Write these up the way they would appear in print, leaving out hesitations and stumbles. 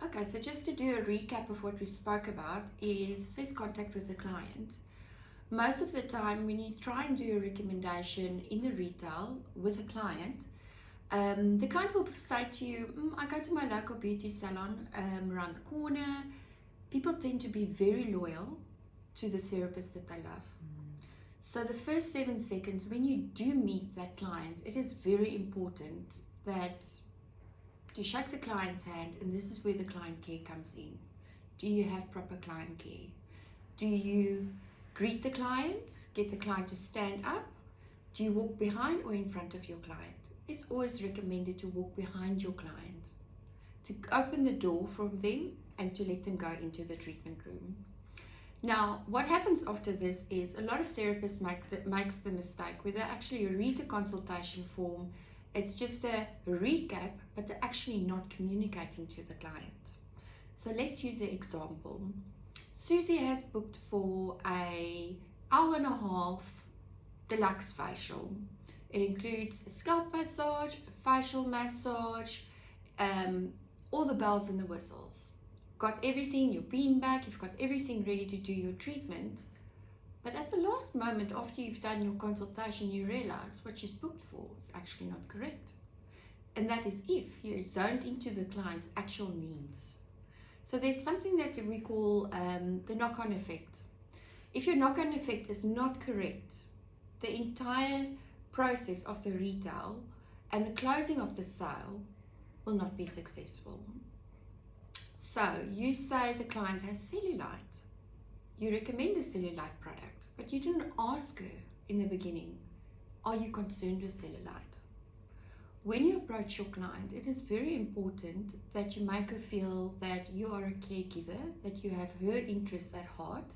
Okay, so just to do a recap of what we spoke about is first contact with the client. Most of the time when you try and do a recommendation in the retail with a client, the client will say to you, I go to my local beauty salon around the corner. People tend to be very loyal to the therapist that they love. So the first 7 seconds when you do meet that client, it is very important that you shake the client's hand, and this is where the client care comes in. Do you have proper client care? Do you greet the client, get the client to stand up? Do you walk behind or in front of your client? It's always recommended to walk behind your client, to open the door from them and to let them go into the treatment room. Now, what happens after this is a lot of therapists makes the mistake where they actually read the consultation form. It's just a recap, but they're actually not communicating to the client. So let's use the example. Susie has booked for an hour and a half deluxe facial. It includes a scalp massage, a facial massage, all the bells and the whistles. Got everything, your beanbag, you've got everything ready to do your treatment. But at the last moment, after you've done your consultation, you realize what she's booked for is actually not correct. And that is if you're zoned into the client's actual needs. So there's something that we call the knock-on effect. If your knock-on effect is not correct, the entire process of the retail and the closing of the sale will not be successful. So you say the client has cellulite. You recommend a cellulite product, but you didn't ask her in the beginning, are you concerned with cellulite? When you approach your client, it is very important that you make her feel that you are a caregiver, that you have her interests at heart.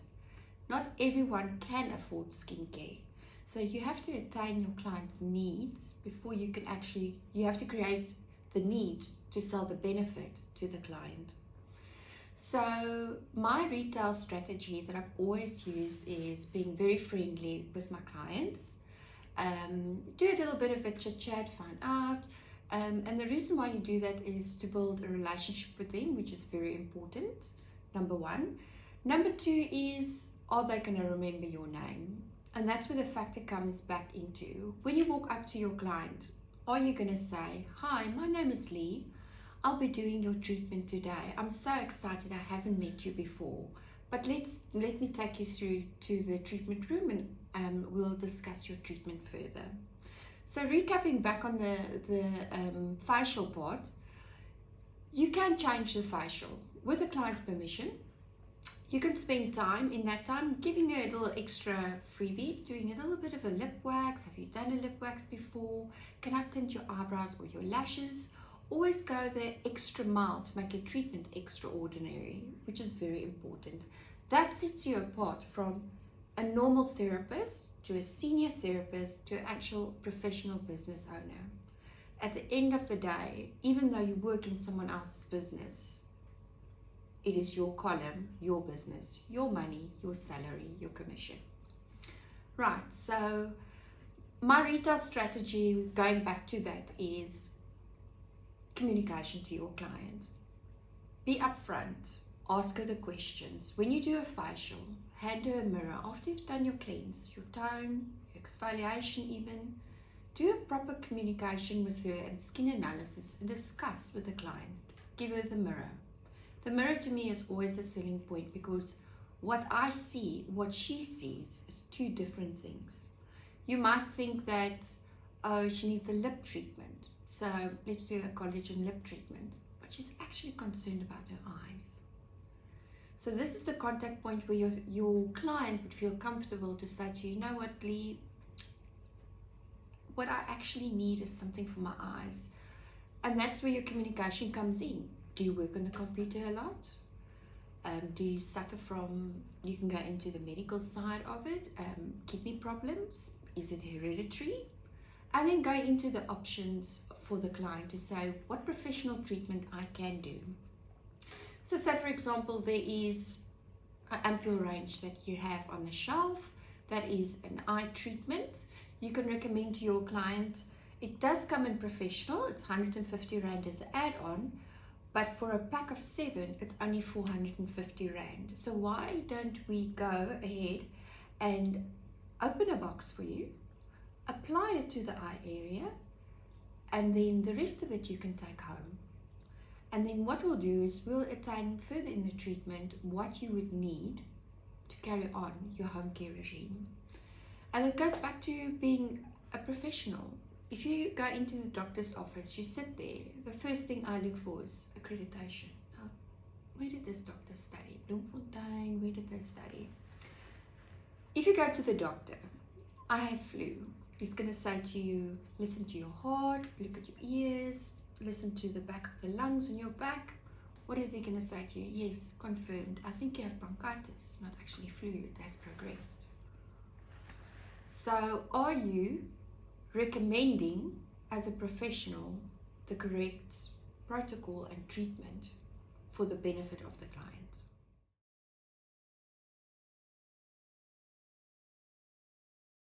Not everyone can afford skincare. So you have to attain your client's needs before you can you have to create the need to sell the benefit to the client. So my retail strategy that I've always used is being very friendly with my clients. Do a little bit of a chit chat, find out. And the reason why you do that is to build a relationship with them, which is very important, number one. Number two is, are they going to remember your name? And that's where the factor comes back into. When you walk up to your client, are you going to say, hi, my name is Lee. I'll be doing your treatment today. I'm so excited, I haven't met you before. But let me take you through to the treatment room and we'll discuss your treatment further. So recapping back on the facial part, you can change the facial with the client's permission. You can spend time in that time giving her a little extra freebies, doing a little bit of a lip wax. Have you done a lip wax before? Can I tint your eyebrows or your lashes? Always go the extra mile to make your treatment extraordinary, which is very important. That sets you apart from a normal therapist to a senior therapist to an actual professional business owner. At the end of the day, even though you work in someone else's business, it is your column, your business, your money, your salary, your commission. Right, so my retail strategy, going back to that, is communication to your client. Be upfront, ask her the questions. When you do a facial, hand her a mirror. After you've done your cleanse, your tone, your exfoliation even, do a proper communication with her and skin analysis and discuss with the client. Give her the mirror. The mirror to me is always a selling point because what I see, what she sees is two different things. You might think that, oh, she needs a lip treatment. So let's do a collagen lip treatment, but she's actually concerned about her eyes. So this is the contact point where your client would feel comfortable to say to you, you know what, Lee, what I actually need is something for my eyes. And that's where your communication comes in. Do you work on the computer a lot? Do you suffer from, you can go into the medical side of it, kidney problems? Is it hereditary? And then go into the options for the client to say what professional treatment I can do. So say for example, there is an ampoule range that you have on the shelf that is an eye treatment. You can recommend to your client, it does come in professional, it's 150 Rand as an add-on, But for a pack of 7, it's only 450 Rand. So why don't we go ahead and open a box for you, apply it to the eye area, and then the rest of it you can take home. And then what we'll do is we'll attain further in the treatment what you would need to carry on your home care regime. And it goes back to being a professional. If you go into the doctor's office, you sit there, the first thing I look for is accreditation. Now, where did this doctor study? Bloemfontein, where did they study? If you go to the doctor, I have flu. He's going to say to you, listen to your heart, look at your ears, listen to the back of the lungs and your back. What is he going to say to you? Yes, confirmed. I think you have bronchitis, not actually flu. It has progressed. So are you recommending as a professional the correct protocol and treatment for the benefit of the client?